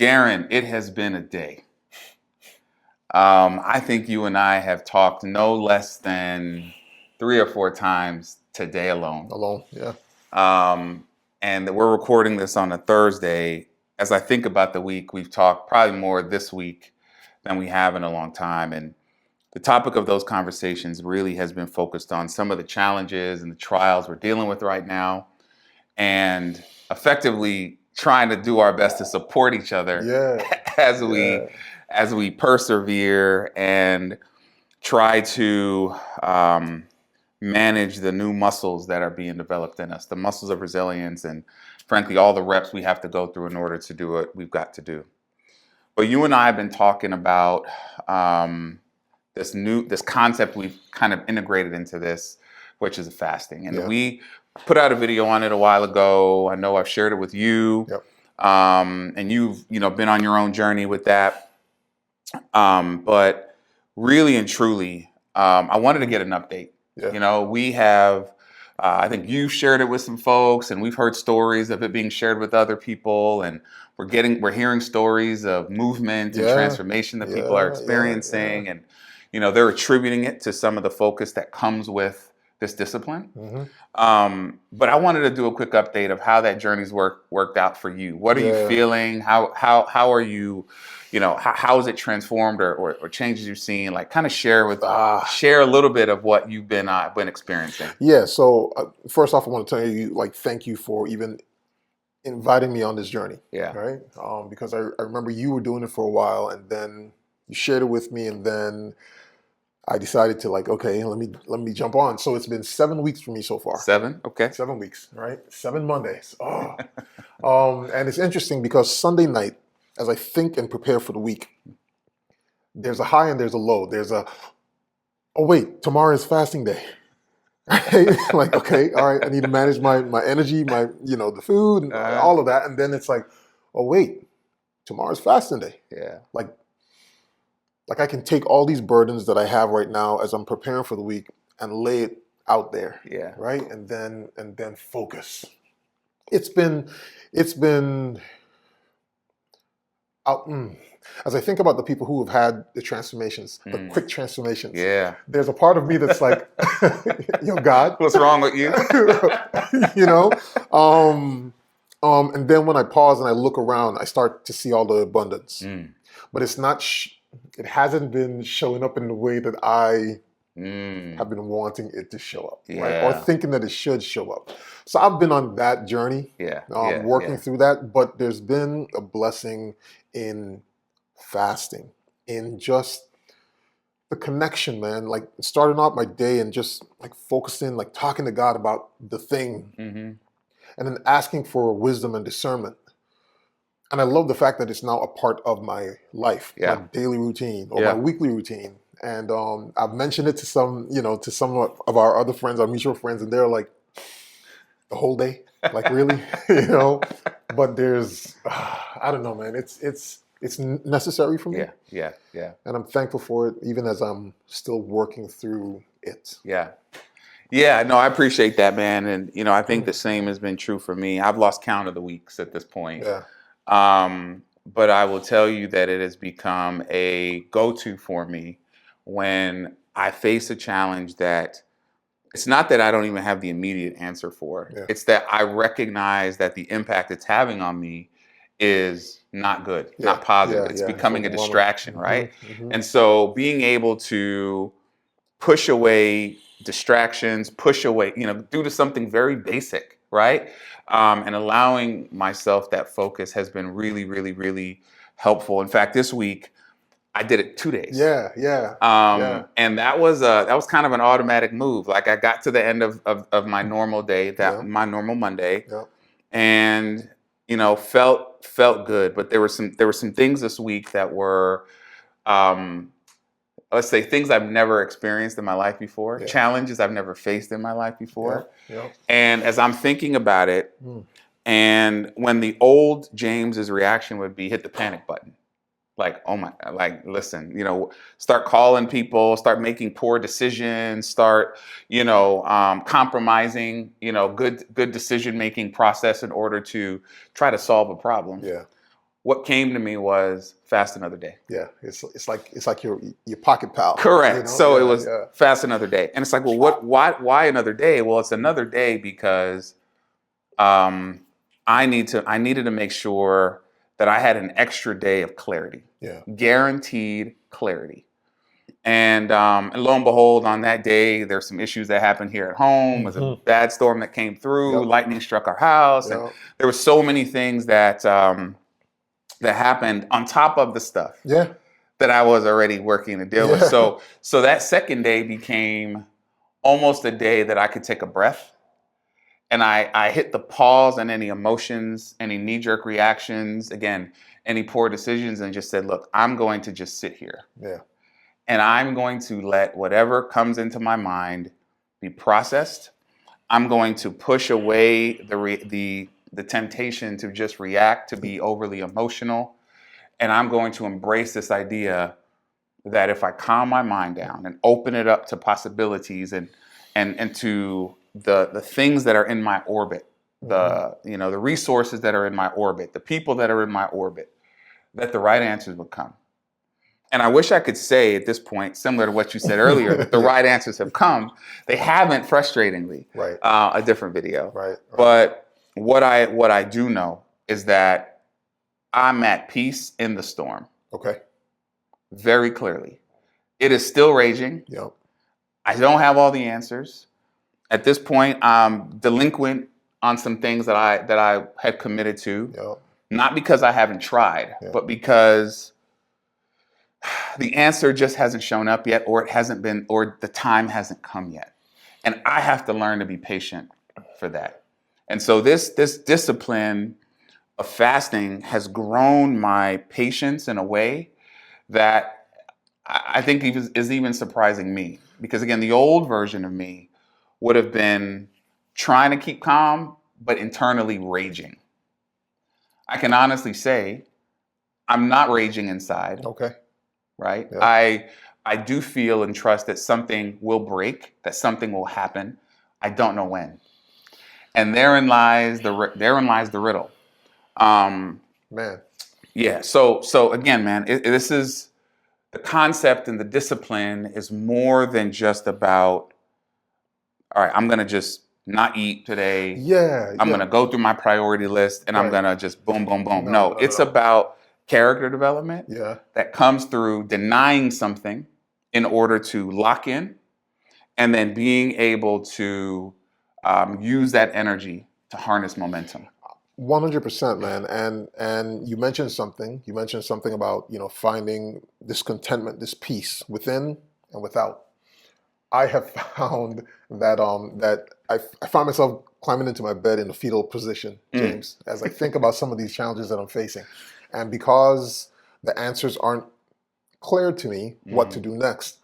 Gerren, it has been a day. I think you and I have talked no less than 3 or 4 times today alone. Yeah. And we're recording this on a Thursday. As I think about the week, we've talked probably more this week than we have in a long time. And the topic of those conversations really has been focused on some of the challenges and the trials we're dealing with right now, and effectively trying to do our best to support each other as we persevere and try to manage the new muscles that are being developed in us, the muscles of resilience, and frankly, all the reps we have to go through in order to do what we've got to do. But you and I have been talking about this concept we've kind of integrated into this, which is fasting. And we put out a video on it a while ago. I know I've shared it with you. Yep. And you've been on your own journey with that. But really and truly, I wanted to get an update. Yeah. We have, I think you've shared it with some folks, and we've heard stories of it being shared with other people, and we're hearing stories of movement and transformation that people are experiencing, and they're attributing it to some of the focus that comes with this discipline. Mm-hmm. But I wanted to do a quick update of how that journey's worked out for you. What are you feeling? How are you? How has it transformed or changes you've seen? Like, kind of share a little bit of what you've been experiencing. Yeah. So first off, I want to tell you, thank you for even inviting me on this journey. Yeah. Right. Because I remember you were doing it for a while, and then you shared it with me, and then I decided to okay, let me jump on. So it's been 7 weeks for me so far. 7, okay. 7 weeks, right? 7 Mondays. And it's interesting because Sunday night, as I think and prepare for the week, there's a high and there's a low. There's oh wait, tomorrow is fasting day. Right? Okay, all right, I need to manage my energy, my the food and all of that. And then it's oh wait, tomorrow's fasting day. Yeah. Like I can take all these burdens that I have right now as I'm preparing for the week and lay it out there. Yeah. Right? And then focus. It's been as I think about the people who have had the transformations, the quick transformations. Yeah. There's a part of me that's God, what's wrong with you? And then when I pause and I look around, I start to see all the abundance. But it's not. It hasn't been showing up in the way that I have been wanting it to show up, right? Or thinking that it should show up. So I've been on that journey, working through that. But there's been a blessing in fasting, in just the connection, man. Like starting out my day and just focusing, talking to God about the thing, and then asking for wisdom and discernment. And I love the fact that it's now a part of my life, my daily routine or my weekly routine. And I've mentioned it to some of our other friends, our mutual friends, and they're like, the whole day, really, But there's, I don't know, man. It's necessary for me. Yeah. And I'm thankful for it, even as I'm still working through it. Yeah. No, I appreciate that, man. And I think the same has been true for me. I've lost count of the weeks at this point. Yeah. But I will tell you that it has become a go-to for me when I face a challenge that it's not that I don't even have the immediate answer for. Yeah. It's that I recognize that the impact it's having on me is not good, not positive. It's becoming a distraction, right? Mm-hmm. And so being able to push away distractions, due to something very basic, right? And allowing myself that focus has been really, really, really helpful. In fact, this week I did it 2 days. And that was kind of an automatic move. Like I got to the end of my normal day, my normal Monday, and felt good. But there were some things this week that were let's say things I've never experienced in my life before, challenges I've never faced in my life before. And as I'm thinking about it, and when the old James's reaction would be hit the panic button. Listen, start calling people, start making poor decisions, start, compromising, good decision-making process in order to try to solve a problem. Yeah. what came to me was fast another day. Yeah, it's like your pocket pal. Correct. You know? So Yeah, it was fast another day. And it's like, well, why another day? Well, it's another day because I needed to make sure that I had an extra day of clarity. Yeah. Guaranteed clarity. And lo and behold, on that day, there's some issues that happened here at home. There's a bad storm that came through. Yep. Lightning struck our house, and there were so many things that that happened on top of the stuff that I was already working to deal with. So that second day became almost a day that I could take a breath, and I hit the pause on any emotions, any knee-jerk reactions, again, any poor decisions, and just said, look, I'm going to just sit here. Yeah. And I'm going to let whatever comes into my mind be processed. I'm going to push away the temptation to just react, to be overly emotional. And I'm going to embrace this idea that if I calm my mind down and open it up to possibilities and to the things that are in my orbit, the resources that are in my orbit, the people that are in my orbit, that the right answers would come. And I wish I could say at this point, similar to what you said earlier, that the right answers have come. They haven't, frustratingly. Right. A different video. Right. But what I do know is that I'm at peace in the storm. Okay. Very clearly. It is still raging. Yep. I don't have all the answers. At this point, I'm delinquent on some things that I had committed to. Yep. Not because I haven't tried, but because the answer just hasn't shown up yet, or the time hasn't come yet. And I have to learn to be patient for that. And so this discipline of fasting has grown my patience in a way that I think is even surprising me. Because again, the old version of me would have been trying to keep calm, but internally raging. I can honestly say I'm not raging inside. Okay. Right? Yeah. I do feel and trust that something will break, that something will happen. I don't know when. And therein lies the riddle. Man. Yeah. So again, man, this is the concept, and the discipline is more than just about, all right, I'm going to just not eat today. Yeah. I'm going to go through my priority list and I'm going to just boom, boom, boom. No, it's about character development that comes through denying something in order to lock in, and then being able to use that energy to harness momentum. 100%, man. And you mentioned something. You mentioned something about finding this contentment, this peace within and without. I have found that I find myself climbing into my bed in a fetal position, James, as I think about some of these challenges that I'm facing. And because the answers aren't clear to me what to do next,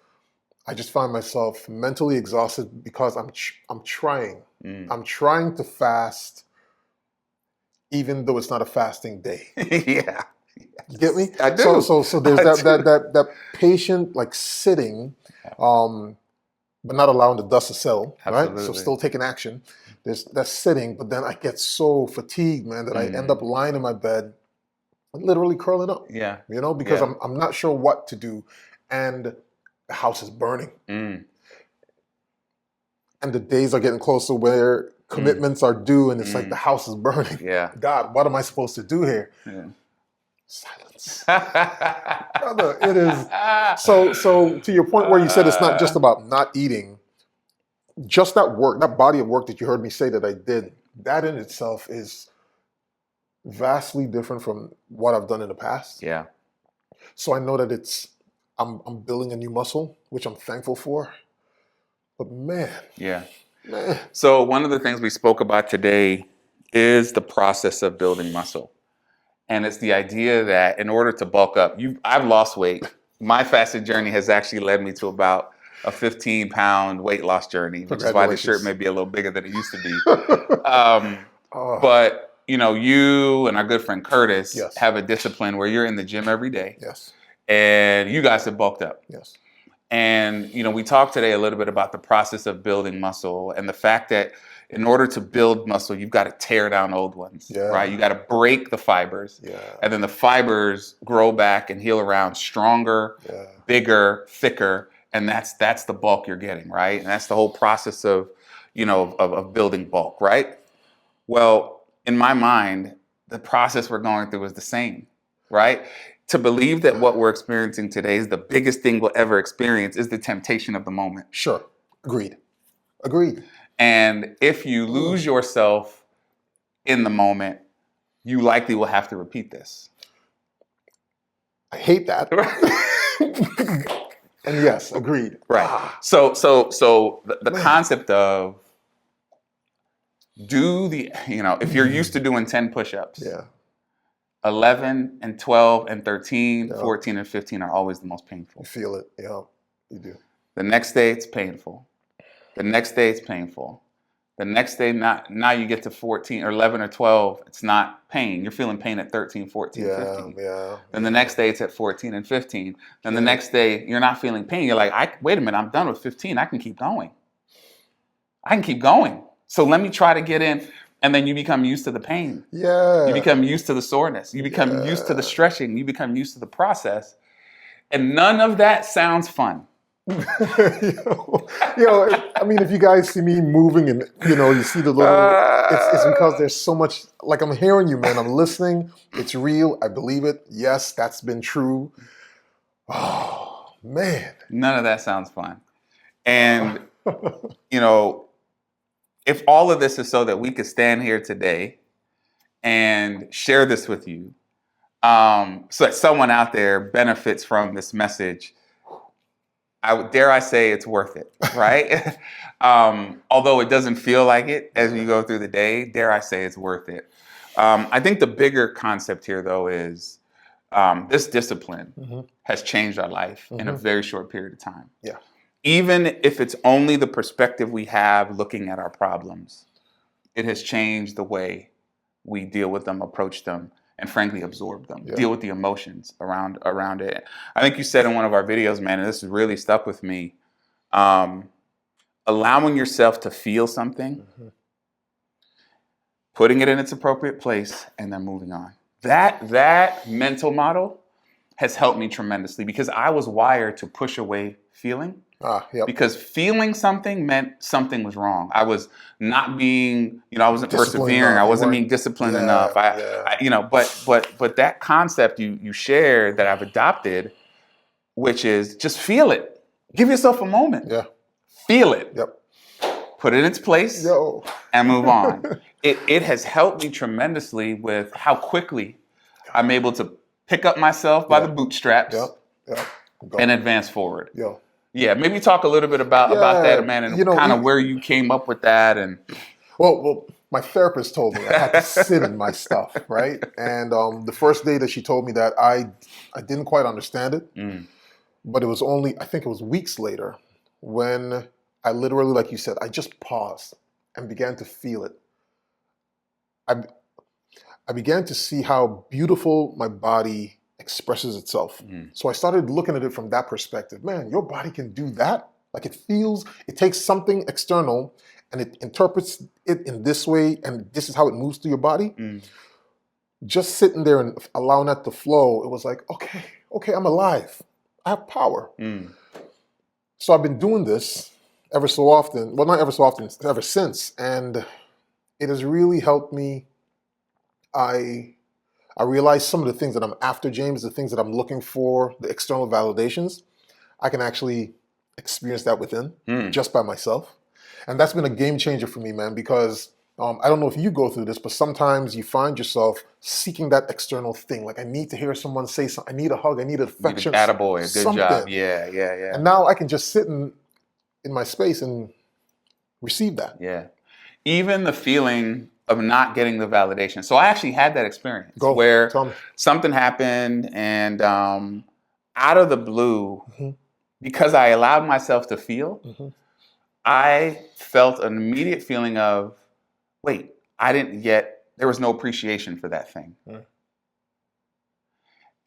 I just find myself mentally exhausted because I'm trying. I'm trying to fast, even though it's not a fasting day. Yeah. You get me? I do. So there's that patient sitting, but not allowing the dust to settle. Absolutely. Right? So still taking action. There's that sitting, but then I get so fatigued, man, that I end up lying in my bed, literally curling up. Yeah. Because I'm not sure what to do, and the house is burning. And the days are getting closer where commitments are due, and it's like the house is burning. Yeah. God, what am I supposed to do here? Yeah. Silence. Brother, it is. So to your point where you said it's not just about not eating, just that work, that body of work that you heard me say that I did, that in itself is vastly different from what I've done in the past. Yeah. So I know that I'm building a new muscle, which I'm thankful for. But man. Yeah. Man. So one of the things we spoke about today is the process of building muscle. And it's the idea that in order to bulk up, I've lost weight. My fasted journey has actually led me to about a 15-pound weight loss journey, which is why the shirt may be a little bigger than it used to be. But you and our good friend Curtis have a discipline where you're in the gym every day. Yes. And you guys have bulked up. Yes. And we talked today a little bit about the process of building muscle, and the fact that in order to build muscle, you've got to tear down old ones, Yeah. right? You got to break the fibers, and then the fibers grow back and heal around stronger, bigger, thicker, and that's the bulk you're getting, right? And that's the whole process of, of building bulk, right? Well, in my mind, the process we're going through is the same, right? To believe that what we're experiencing today is the biggest thing we'll ever experience is the temptation of the moment. Sure. Agreed. And if you lose yourself in the moment, you likely will have to repeat this. I hate that. And yes, agreed. Right. So the concept of if you're used to doing 10 push-ups, 11 and 12 and 13, 14 and 15 are always the most painful. You feel it. Yeah, you do. The next day it's painful. The next day it's painful. The next day, now you get to 14 or 11 or 12, it's not pain. You're feeling pain at 13, 14, 15. Then the next day it's at 14 and 15. Then the next day you're not feeling pain. You're like, wait a minute, I'm done with 15. I can keep going. So let me try to get in. And then you become used to the pain. Yeah. You become used to the soreness. You become used to the stretching. You become used to the process. And none of that sounds fun. I mean, if you guys see me moving and, you see the little, it's because there's so much, like I'm hearing you, man. I'm listening. It's real. I believe it. Yes, that's been true. Oh, man. None of that sounds fun. And, if all of this is so that we could stand here today and share this with you, so that someone out there benefits from this message, dare I say it's worth it, right? Although it doesn't feel like it as you go through the day, dare I say it's worth it. I think the bigger concept here, though, is this discipline has changed our life in a very short period of time. Yeah. Even if it's only the perspective we have looking at our problems, it has changed the way we deal with them, approach them, and frankly absorb them, deal with the emotions around it. I think you said in one of our videos, man, and this has really stuck with me, allowing yourself to feel something, putting it in its appropriate place, and then moving on. That mental model has helped me tremendously because I was wired to push away feeling. Because feeling something meant something was wrong. I was not being, I wasn't persevering. I wasn't being disciplined enough. But that concept you shared that I've adopted, which is just feel it. Give yourself a moment. Yeah. Feel it. Yep. Put it in its place and move on. It has helped me tremendously with how quickly I'm able to pick up myself by the bootstraps and advance forward. Yeah, maybe talk a little bit about that, man, and kind of where you came up with that. And well, my therapist told me I had to sit in my stuff, right? And the first day that she told me that, I didn't quite understand it, but it was I think it was weeks later when I literally, like you said, I just paused and began to feel it. I began to see how beautiful my body expresses itself. So I started looking at it from that perspective. Man, your body can do that. Like it takes something external and it interprets it in this way, and this is how it moves through your body. Just sitting there and allowing that to flow, it was like, okay, I'm alive. I have power. So I've been doing this ever so often. Well, not ever so often, ever since. And it has really helped me. I realize some of the things that I'm after, James, the things that I'm looking for, the external validations, I can actually experience that within just by myself. And that's been a game changer for me, man, because I don't know if you go through this, but sometimes you find yourself seeking that external thing. Like, I need to hear someone say something. I need a hug. I need affection. Attaboy, good something. Job. Yeah. And now I can just sit in my space and receive that. Yeah. Even the feeling of not getting the validation. So I actually had that experience where something happened and out of the blue, because I allowed myself to feel, I felt an immediate feeling of, wait, there was no appreciation for that thing.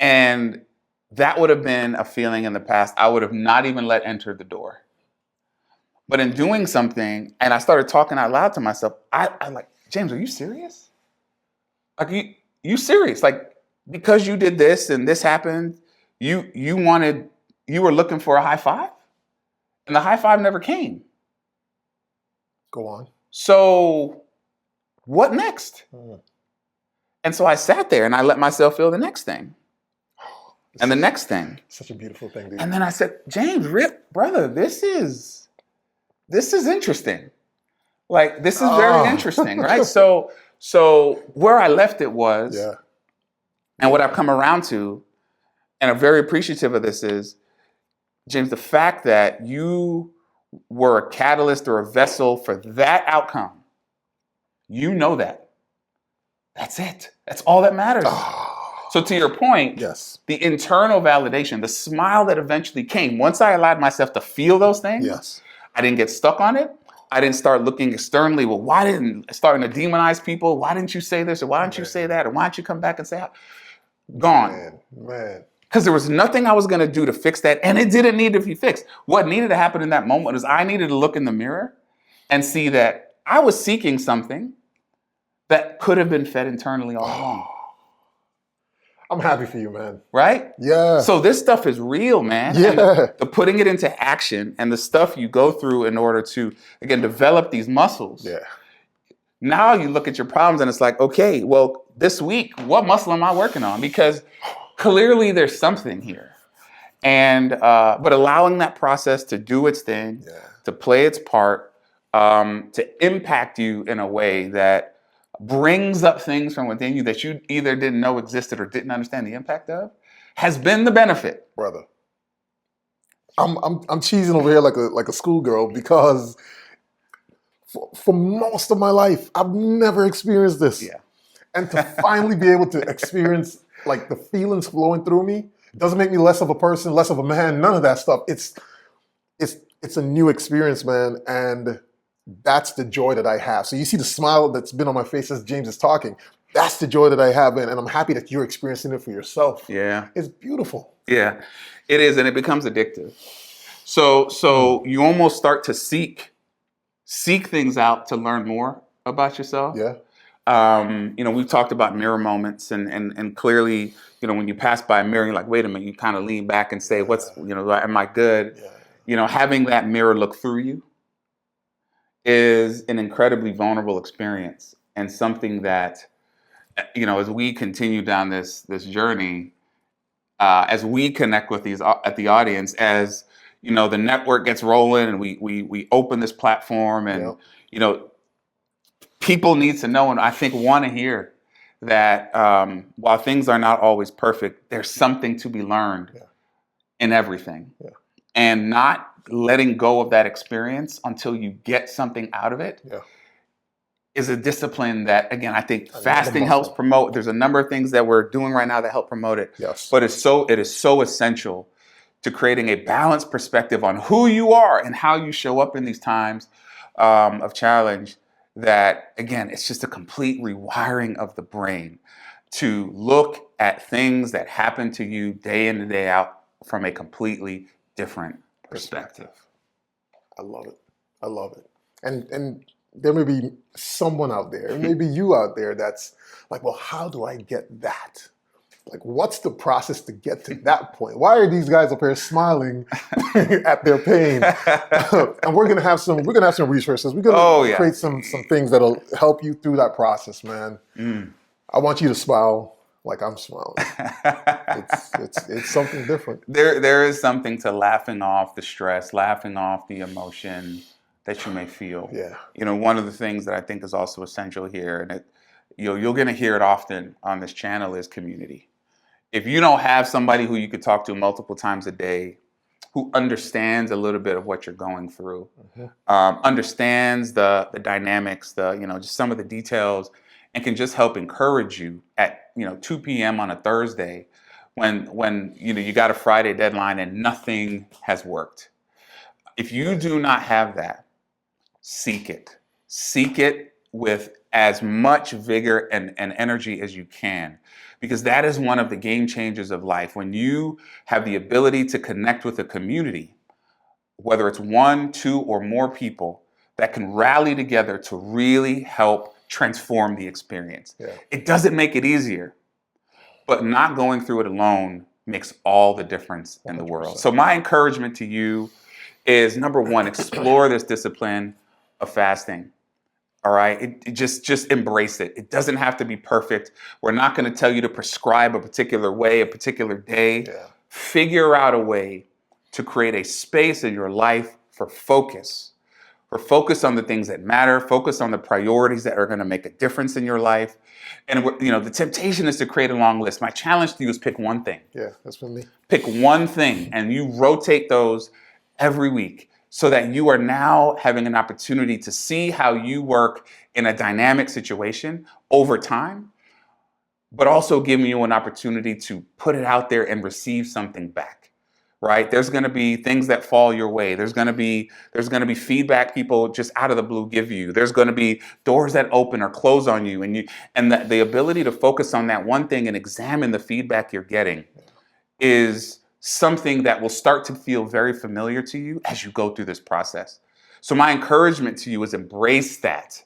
And that would have been a feeling in the past I would have not even let enter the door. But in doing something, and I started talking out loud to myself, I'm like, James, are you serious? Like, you serious? Like, because you did this and this happened, you were looking for a high five, and the high five never came. Go on. So what next? And so I sat there and I let myself feel the next thing. And the next thing. Such a beautiful thing, dude. And then I said, James, brother, this is interesting. Like, this is very interesting, right? So where I left it was, and what I've come around to, and I'm very appreciative of this is, James, the fact that you were a catalyst or a vessel for that outcome, you know that. That's it. That's all that matters. So to your point, yes, the internal validation, the smile that eventually came, once I allowed myself to feel those things, yes, I didn't get stuck on it. I didn't start looking externally, well, why didn't starting to demonize people? Why didn't you say this? Or why didn't you say that? Or why don't you come back and say, gone. Man. Because there was nothing I was going to do to fix that. And it didn't need to be fixed. What needed to happen in that moment is I needed to look in the mirror and see that I was seeking something that could have been fed internally all along. I'm happy for you, man. Right? Yeah. So this stuff is real, man. Yeah. And the putting it into action and the stuff you go through in order to, again, develop these muscles. Yeah. Now you look at your problems and it's like, okay, well, this week, what muscle am I working on? Because clearly there's something here. And, but allowing that process to do its thing, to play its part, to impact you in a way that brings up things from within you that you either didn't know existed or didn't understand the impact of, has been the benefit. Brother, I'm cheesing over here like a schoolgirl because for most of my life, I've never experienced this. Yeah. And to finally be able to experience like the feelings flowing through me doesn't make me less of a person, less of a man, none of that stuff. It's a new experience, man. And that's the joy that I have. So you see the smile that's been on my face as James is talking. That's the joy that I have, and I'm happy that you're experiencing it for yourself. Yeah. It's beautiful. Yeah, it is, and it becomes addictive. So you almost start to seek things out to learn more about yourself. Yeah. We've talked about mirror moments, and clearly, when you pass by a mirror, you're like, wait a minute, you kind of lean back and say, am I good? Yeah. Having that mirror look through you is an incredibly vulnerable experience, and something that, as we continue down this journey, as we connect with these at the audience, as the network gets rolling, and we open this platform, and people need to know, and I think want to hear that while things are not always perfect, there's something to be learned in everything, and not letting go of that experience until you get something out of it is a discipline that, again, I think fasting helps promote. There's a number of things that we're doing right now that help promote it. Yes. But it is so essential to creating a balanced perspective on who you are and how you show up in these times of challenge, that, again, it's just a complete rewiring of the brain to look at things that happen to you day in and day out from a completely different perspective. I love it. I love it. And there may be someone out there, maybe you out there, that's like, well, how do I get that? Like, what's the process to get to that point? Why are these guys up here smiling at their pain? And we're gonna have some resources. We're gonna create some things that'll help you through that process, man. I want you to smile like I'm smiling. It's something different. There is something to laughing off the stress, laughing off the emotion that you may feel. Yeah. One of the things that I think is also essential here, and you're going to hear it often on this channel, is community. If you don't have somebody who you could talk to multiple times a day, who understands a little bit of what you're going through, understands the dynamics, just some of the details, and can just help encourage you at 2 p.m. on a Thursday when you got a Friday deadline and nothing has worked. If you do not have that, seek it. Seek it with as much vigor and energy as you can, because that is one of the game changers of life. When you have the ability to connect with a community, whether it's one, two, or more people that can rally together to really help transform the experience. Yeah. It doesn't make it easier, but not going through it alone makes all the difference in the world. 100%. So my encouragement to you is, number one, explore this discipline of fasting. All right, just embrace it. It doesn't have to be perfect. We're not going to tell you to prescribe a particular way, a particular day. Yeah. Figure out a way to create a space in your life for focus on the things that matter, focus on the priorities that are going to make a difference in your life. And the temptation is to create a long list. My challenge to you is pick one thing. Yeah, that's for me. Pick one thing, and you rotate those every week so that you are now having an opportunity to see how you work in a dynamic situation over time, but also giving you an opportunity to put it out there and receive something back. Right? There's going to be things that fall your way. There's going to be feedback people just out of the blue give you. There's going to be doors that open or close on you, and the ability to focus on that one thing and examine the feedback you're getting is something that will start to feel very familiar to you as you go through this process. So my encouragement to you is embrace that.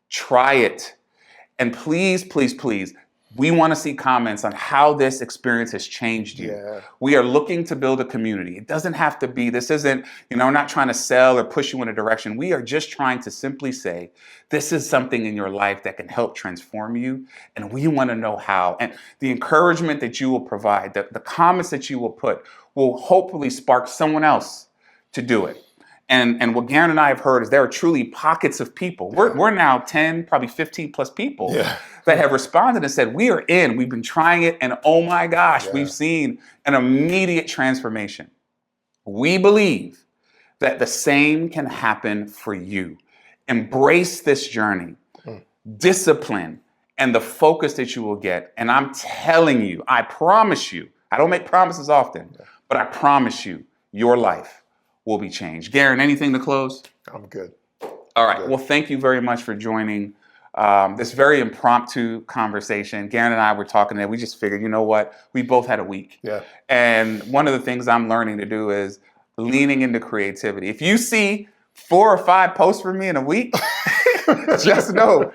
Try it. And please, please, please, we want to see comments on how this experience has changed you. Yeah. We are looking to build a community. It doesn't have to be, this isn't, we're not trying to sell or push you in a direction. We are just trying to simply say, this is something in your life that can help transform you, and we want to know how. And the encouragement that you will provide, the comments that you will put, will hopefully spark someone else to do it. And what Gerren and I have heard is there are truly pockets of people. We're now 10, probably 15 plus people that have responded and said, we are in, we've been trying it, and oh my gosh, we've seen an immediate transformation. We believe that the same can happen for you. Embrace this journey, discipline, and the focus that you will get. And I'm telling you, I promise you, I don't make promises often, but I promise you, your life will be changed. Gerren, anything to close? I'm good. All right. Well, thank you very much for joining this very impromptu conversation. Gerren and I were talking today. We just figured, you know what? We both had a week. Yeah. And one of the things I'm learning to do is leaning into creativity. If you see 4 or 5 posts from me in a week, just know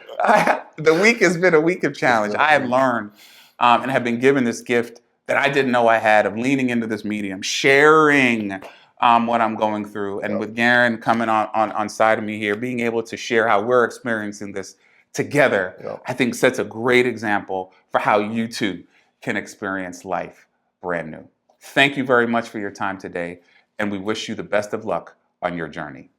the week has been a week of challenge. I have learned and have been given this gift that I didn't know I had of leaning into this medium, sharing what I'm going through. And with Gerren coming on side of me here, being able to share how we're experiencing this together, I think sets a great example for how you too can experience life brand new. Thank you very much for your time today, and we wish you the best of luck on your journey.